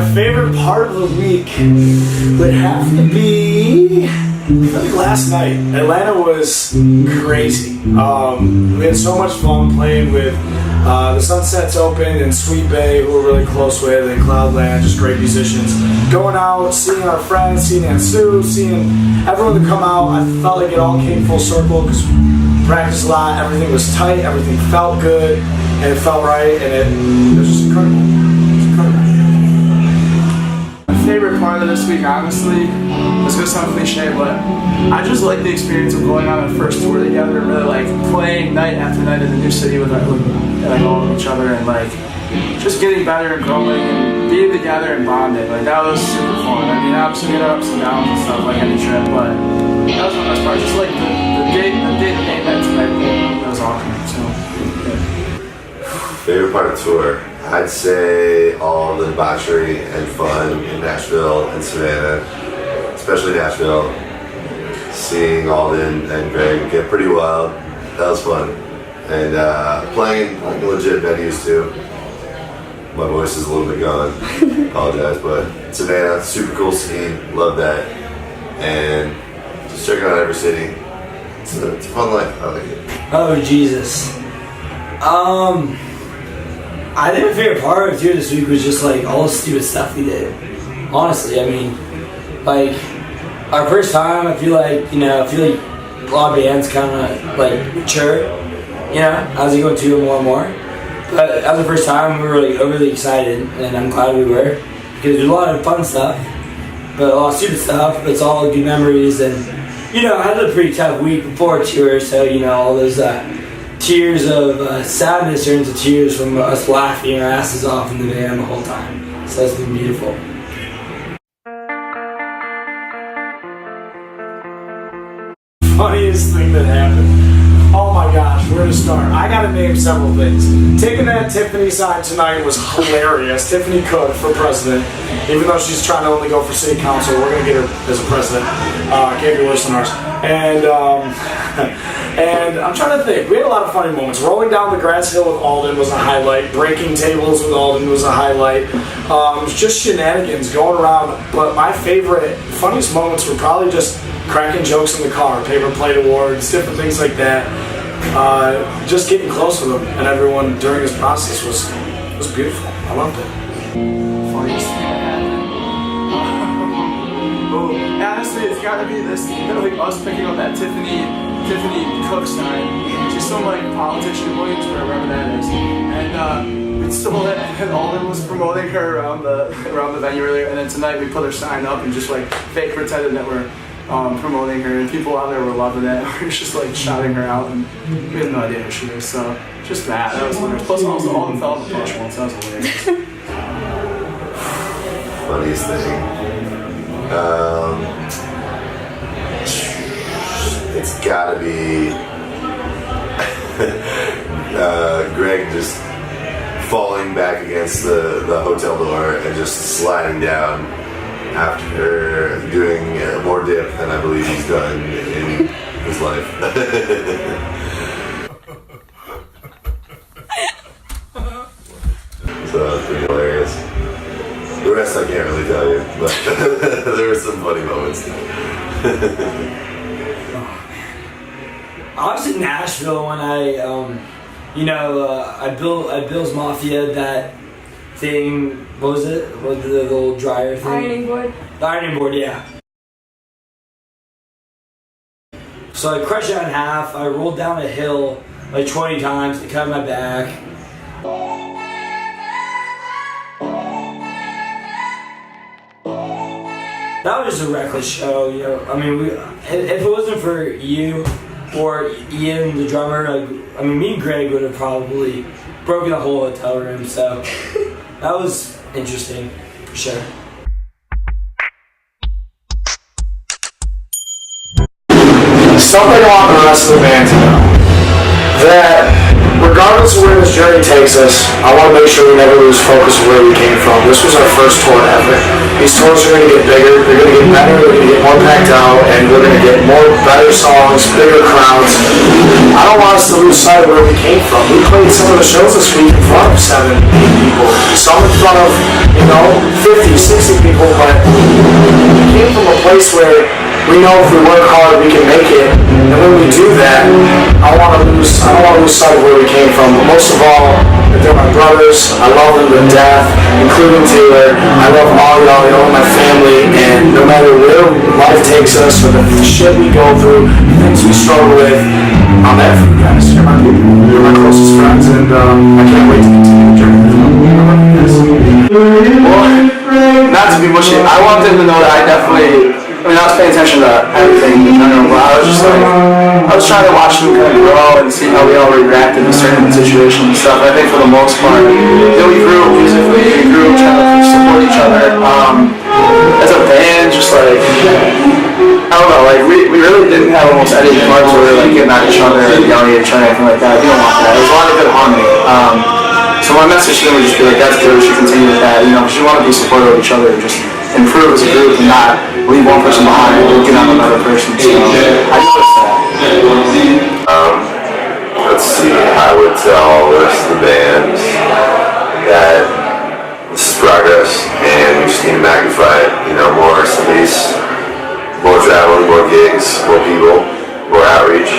My favorite part of the week would have to be last night. Atlanta was crazy. We had so much fun playing with the Sunsets Open and Sweet Bay, who we're really close with, and Cloudland, just great musicians. Going out, seeing our friends, seeing Aunt Sue, seeing everyone that come out. I felt like it all came full circle because we practiced a lot, everything was tight, everything felt good, and it felt right, and it was just incredible. It was incredible. My favorite part of this week, honestly, it's gonna sound cliche, but I just like the experience of going on a first tour together and really like playing night after night in the new city with like all of each other and like just getting better and growing and being together and bonding. Like that was super fun. I mean, obviously we had ups and downs and stuff like any trip, but that was the best part. Just like the day that met tonight, that was awesome. So, yeah. Favorite part of the tour? I'd say all the debauchery and fun in Nashville and Savannah, especially Nashville. Seeing Alden and Greg get pretty wild, that was fun. And playing like legit venues too. My voice is a little bit gone, apologize, but Savannah, super cool scene, love that. And just checking out every city. It's a fun life, I like it. Oh, Jesus. I think my favorite part of here this week was just like all the stupid stuff we did. Honestly, I mean, like our first time, I feel like a lot of bands kind of like mature, as you go to it more and more. But as the first time, we were like overly excited, and I'm glad we were because there's a lot of fun stuff, but a lot of stupid stuff. But it's all good memories, and I had a pretty tough week before tour, so all those tears of sadness turn into tears from us laughing our asses off in the van the whole time. So that's been beautiful. Funniest thing that happened. Oh my gosh, where to start? I gotta name several things. Taking that Tiffany side tonight was hilarious. Tiffany Cook for president, even though she's trying to only go for city council, we're gonna get her as a president. Can't be worse than ours. And I'm trying to think. We had a lot of funny moments. Rolling down the grass hill with Alden was a highlight. Breaking tables with Alden was a highlight. Just shenanigans going around. But my favorite, funniest moments were probably just cracking jokes in the car, paper plate awards, different things like that. Just getting close with them and everyone during this process was beautiful. I loved it. Funniest thing that happened. Honestly, it's gotta be this. Like us picking up that Tiffany Cook sign. She's some like politician in Williamsburg, wherever that is. And we stole it, and Alden was promoting her around the venue earlier. And then tonight we put her sign up and just like fake pretended that we're promoting her, and people out there were loving it. We were just like shouting her out, and we had no idea who she was. So just that was hilarious. Plus also Alden fell on the push once. That was hilarious. Funniest thing. It's gotta be Greg just falling back against the hotel door and just sliding down after doing more dip than I believe he's done in his life. So that's pretty hilarious. The rest I can't really tell you, but there were some funny moments. I was in Nashville when I built Bill's Mafia, that thing. What was it? What was the little dryer thing? Ironing board. The ironing board, yeah. So I crushed it in half. I rolled down a hill like 20 times to cut my back. That was just a reckless show, I mean, if it wasn't for you or Ian, the drummer, me and Greg would have probably broken the whole hotel room. So that was interesting, for sure. Something I want the rest of the band to know, that we're regardless of where this journey takes us, I want to make sure we never lose focus of where we came from. This was our first tour ever. These tours are going to get bigger, they're going to get better, they're going to get more packed out, and we're going to get more better songs, bigger crowds. I don't want us to lose sight of where we came from. We played some of the shows this week in front of 7, 8 people, some in front of, 50, 60 people, but we came from a place where we know if we work hard, we can make it. And when we do that, I don't want to lose sight of where we came from. But most of all, they're my brothers. I love them to death, including Taylor. I love all y'all. Y'all are my family. And no matter where life takes us or the shit we go through, the things we struggle with, I'm there for you guys. You're my people. You're my closest friends. And I can't wait to continue the journey. I love you guys. Well, not to be mushy, I want them to know that I was paying attention to everything in general, but I was trying to watch them kind of grow and see how we all reacted to certain situations and stuff. I think for the most part, we grew musically, we grew trying to support each other. As a band, just like, I don't know, like we really didn't have almost any parts where we were like getting at each other or yelling at each other or anything like that. We don't want that. There's a lot of good harmony. So my message to them would just be like, that's good, we should continue with that, because you want to be supportive of each other and just improve as a group and not leave one person behind and get on another person. So I noticed that. Let's see, I would tell the rest of the band that this is progress and we just need to magnify it, more cities, more traveling, more gigs, more people, more outreach.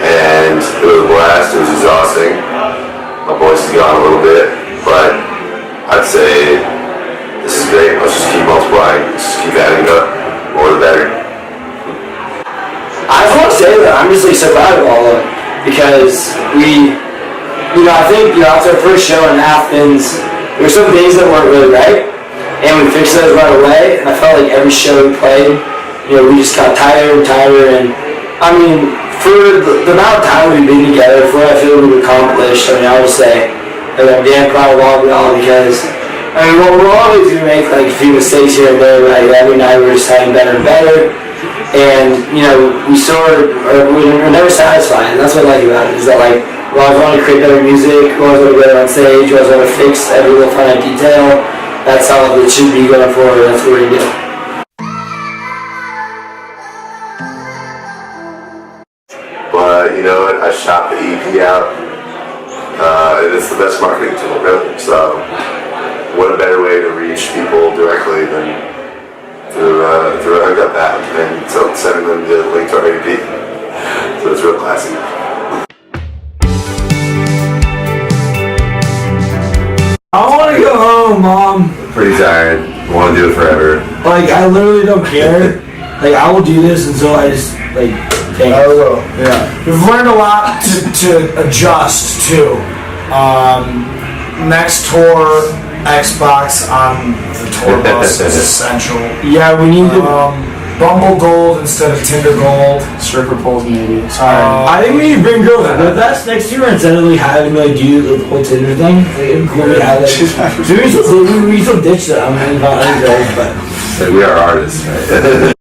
And it was a blast, it was exhausting. My voice is gone a little bit, but I'd say this is great. Let's just keep multiplying. Let's just keep adding up. More the better. I just want to say that I'm just so proud of all of it because I think after our first show in Athens, there were some things that weren't really right, and we fixed those right away. And I felt like every show we played, we just got tighter and tighter. And I mean, for the amount of time we've been together, for what I feel we've accomplished, I would say that I'm damn proud of all of y'all because we're always gonna make like a few mistakes here and there, but every night we're just having better and better. And we're never satisfied, and that's what I like about it, is that like we always want to create better music, we always want to get on stage, we always want to fix every little finite detail. That's how it should be going forward, that's what we're gonna do. But you know what? I shot the EP out. And it's the best marketing tool, really. So, what a better way to reach people directly than through a hookup app and sending them the link to our EP. So it's real classy. I want to go home, Mom. Pretty tired. I want to do it forever. Like, I literally don't care. Like, I will do this until I just, thank I you. will. Yeah. We've learned a lot to adjust to. Next tour, Xbox on the tour bus is essential. Yeah, we need to. Bumble Gold instead of Tinder Gold. Stripper poles maybe. Sorry. I think we need to bring girls with us next year instead of having to do the whole Tinder thing. It'd be cool to have that. We still ditch them and about other girls, but We are artists, right?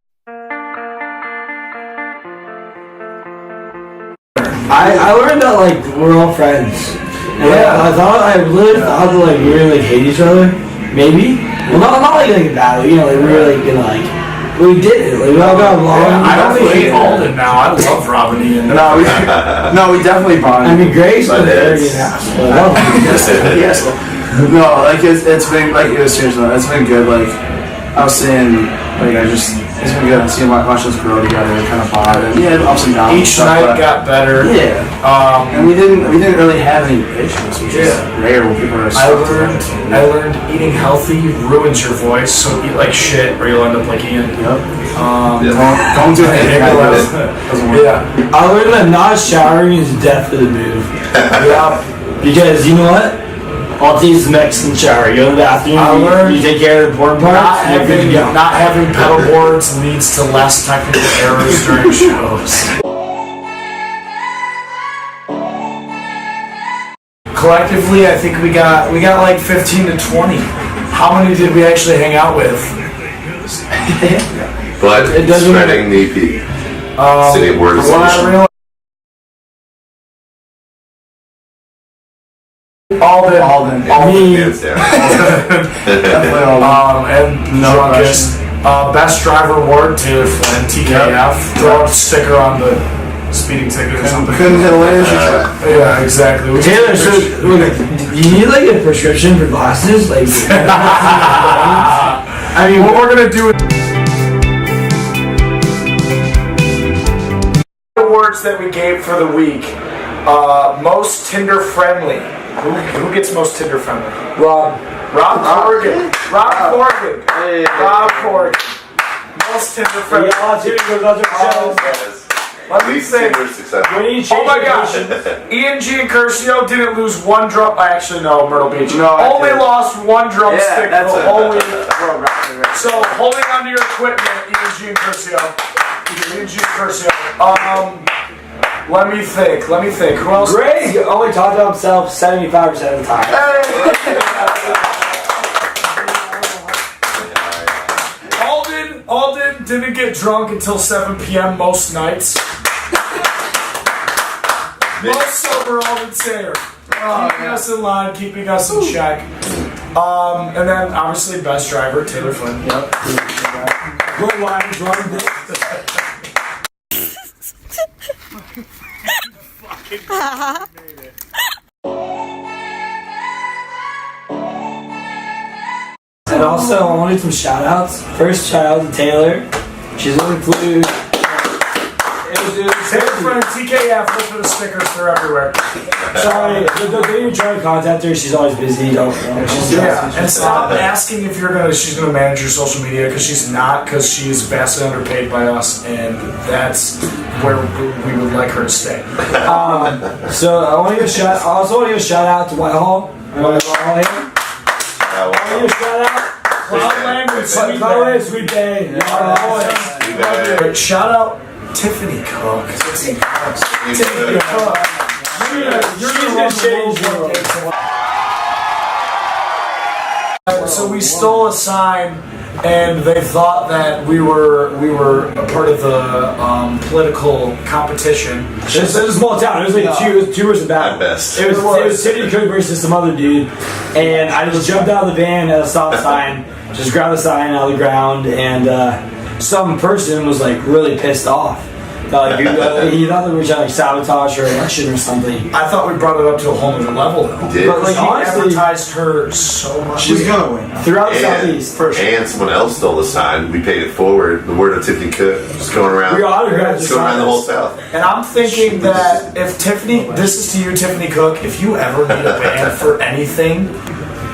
I learned that we're all friends. And I really thought that we really hate each other. Maybe. Well, not like a battle. We were gonna we did it. We all got along. Yeah, I don't hate Alden now. I love Robin Ian. No, we definitely bonded. I mean, Grace was very Yes. Yes. No, it's been seriously, it's been good. I was saying, it's been good. Seeing watch us grow together, kind of bond, and ups and downs. Each night got better. Yeah. And we didn't really have any issues, which is rare when people are. I learned eating healthy ruins your voice, so eat like shit or you'll end up like Ian. Yep. Don't do anything like that. Doesn't work. Yeah. I learned that not showering is definitely the move. Yeah. Because you know what? All it takes is a Mexican shower. You go to the bathroom, you take care of the important parts, Not having pedal boards leads to less technical errors during shows. Collectively, I think we got 15 to 20. How many did we actually hang out with? But spreading the EP. Sitting word What I realized Alden. Me. Hands down. Definitely Alden. And No drunkest. Best driver award, Taylor Flynn, TKF. Throw a sticker on the speeding ticket or something. Couldn't hit a laser track. Yeah, exactly. We Taylor, so you need like a prescription for glasses? Like, I mean, what we're gonna do is awards that we gave for the week. Most Tinder friendly. Who gets most Tinder friendly? Rob. Rob Corrigan. Rob Corrigan. Hey. Rob Corrigan. Most Tinder friendly. Yeah, Jimmy goes out there shows. Let me Least say. Tinder success. When you Oh change my the gosh! patient- Ian G and Curcio didn't lose one drum. Actually, no, Myrtle Beach. No, I only did. lost one drumstick. that's the it. whole week. So holding onto your equipment, Ian G and Curcio. Ian G and Curcio. Let me think. Who else? Greg only talked about himself 75% of the time. Alden didn't get drunk until 7 p.m. most nights. Most sober Alden Sayer. Keeping us in line, keeping us in check. And then obviously best driver, Taylor Flynn. Yep. Good line, drunk. And also, I want to do some shout outs. First shout out to Taylor. She's on the flute. Taylor Flynn, TKF, look for the stickers, they're everywhere. Sorry, the day you're trying to contact her, she's always busy. Don't. Yeah, and stop asking if she's gonna manage your social media, because she's not, because she is vastly underpaid by us, and that's where we would like her to stay. So I want to give a shout. I also want to give a shout out to Whitehall. Whitehall here. I want to give a shout out. Cloudland and Sweet Cloudland, Sweet Bay. Bay. Shout out Tiffany Cook. Tiffany Cook. You're gonna change the world. So we stole a sign, and they thought that we were a part of the political competition. It was a small town. It was like two versus battle. At best. It was Tiffany Cook versus some other dude, and I just jumped out of the van at a stop sign, just grabbed the sign out of the ground, and some person was like really pissed off. He thought that we were trying to like sabotage her election or something. I thought we brought it up to a whole new level, though. Did. But like We honestly, advertised her so much. She's gonna win. throughout the And, Southeast, for sure. and someone else stole the sign. We paid it forward. The word of Tiffany Cook just going around. We autographed the Going around the whole signs. South. And I'm thinking that if Tiffany, this is to you, Tiffany Cook, if you ever need a band for anything,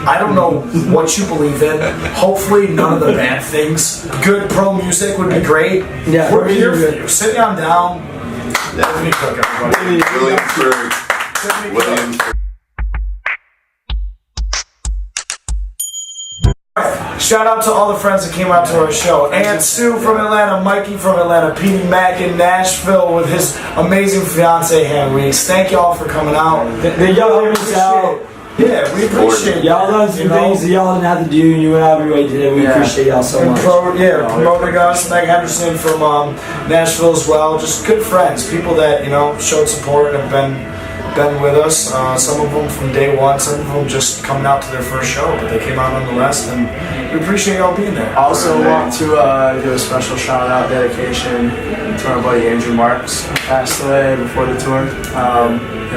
I don't know what you believe in. Hopefully, none of the bad things. Good pro music would be great. Yeah, We're here for you. Sit on down. Tiffany Cook, everybody. Williamsburg. Tiffany Cook. Williamsburg. Shout out to all the friends that came out to our show. Aunt Sue from Atlanta, Mikey from Atlanta, Petey Mack in Nashville with his amazing fiance, Hannah Reese. Thank y'all for coming out. They y'all hear us out. Yeah, we appreciate Y'all done some things that y'all didn't have to do, and you went out of your way to do it. We appreciate y'all so much. Promoting us. Meg Henderson from Nashville as well. Just good friends, people that showed support and have been with us. Some of them from day one, some of them just coming out to their first show, but they came out nonetheless, and we appreciate y'all being there. I also want to do a special shout out dedication to our buddy Andrew Marks, who passed away before the tour.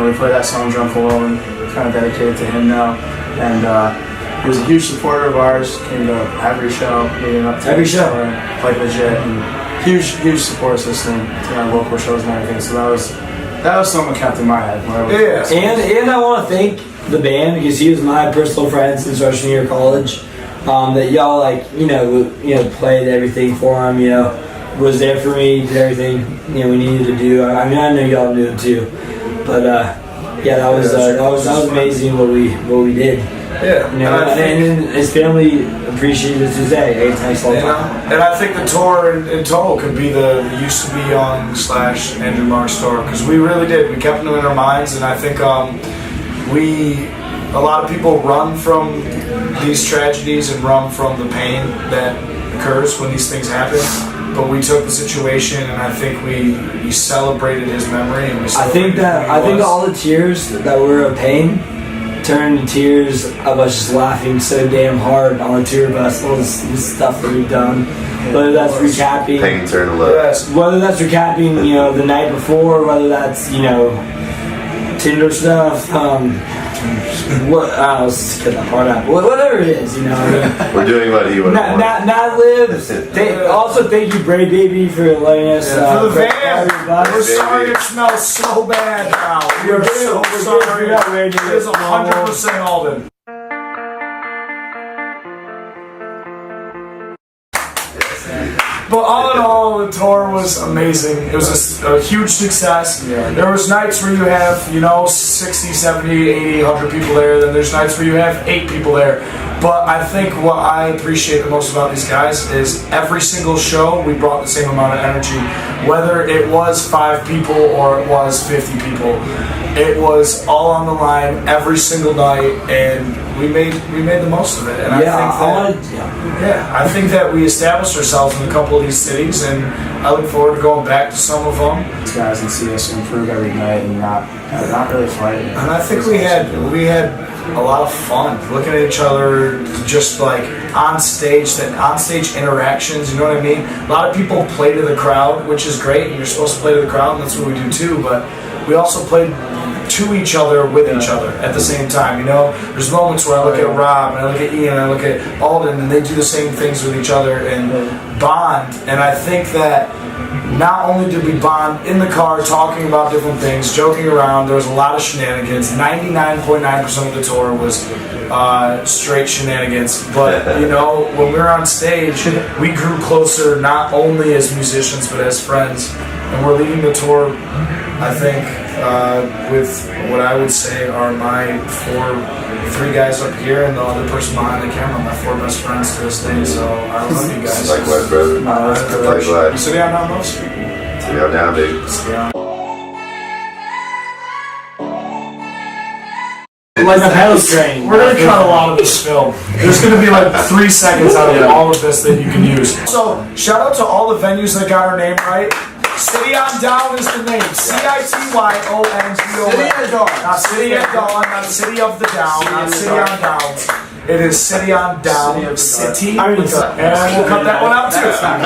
We played that song "Drunk Alone," kind of dedicated to him now, and he was a huge supporter of ours. Came to every show, leading up to Every the show. tour, like legit, and huge support system to our local shows and everything. So that was something that kept in my head. And I want to thank the band, because he was my personal friend since freshman year of college. That y'all played everything for him. Was there for me, did everything we needed to do. I mean, I know y'all knew it too, but that was amazing what we did. Yeah, and his family appreciated it today. Hey, it's nice all the time. And I think the tour in total could be the Used to Be Young / Andrew Marks tour, because we really did. We kept them in our minds, and I think a lot of people run from these tragedies and run from the pain that occurs when these things happen. But we took the situation, and I think we celebrated his memory. And I think all the tears that were of pain turned to tears of us just laughing so damn hard on the tour bus, all this stuff that we've done. Whether that's recapping, Pain turned to love. whether that's recapping, you know, the night before, whether that's, you know, Tinder stuff, what, let's cut that part out. Whatever it is, you know. I mean, We're doing what he would want. not lives. Also, thank you, Bray Baby, for letting us. For the van, we're Baby. sorry it smells so bad now. We are so sorry. It is 100% Alden. But all in all, the tour was amazing. It was a huge success. There was nights where you have, you know, 60, 70, 80, 100 people there. Then there's nights where you have 8 people there. But I think what I appreciate the most about these guys is every single show we brought the same amount of energy. Whether it was 5 people or it was 50 people, it was all on the line every single night, and we made the most of it. And I think that we established ourselves in a couple of these cities, and I look forward to going back to some of them. These guys can see us improve every night and not really fighting. And I think we had a lot of fun looking at each other, just like on stage interactions. You know what I mean? A lot of people play to the crowd, which is great, and you're supposed to play to the crowd, and that's what we do too. But we also played to each other with each other at the same time. You know, there's moments where I look at Rob and I look at Ian and I look at Alden, and they do the same things with each other and bond. And I think that not only did we bond in the car talking about different things, joking around, there was a lot of shenanigans. 99.9% of the tour was straight shenanigans. But, you know, when we were on stage, we grew closer not only as musicians but as friends. And we're leading the tour, I think, with what I would say are my 3 guys up here and the other person behind the camera, my 4 best friends to this day. So I love you guys. Likewise, brother. Likewise. You sit down now, Mos? Sit down now, big. Like a pedal train. We're gonna cut a lot of this film. There's gonna be like 3 seconds out of all of this that you can use. So shout out to all the venues that got our name right. CITYONDOWN is the name. CITYONDOWN. Not City at Dawn, not City of the Down, not City on Downs. It is City on Down. City. And we'll cut that one out too.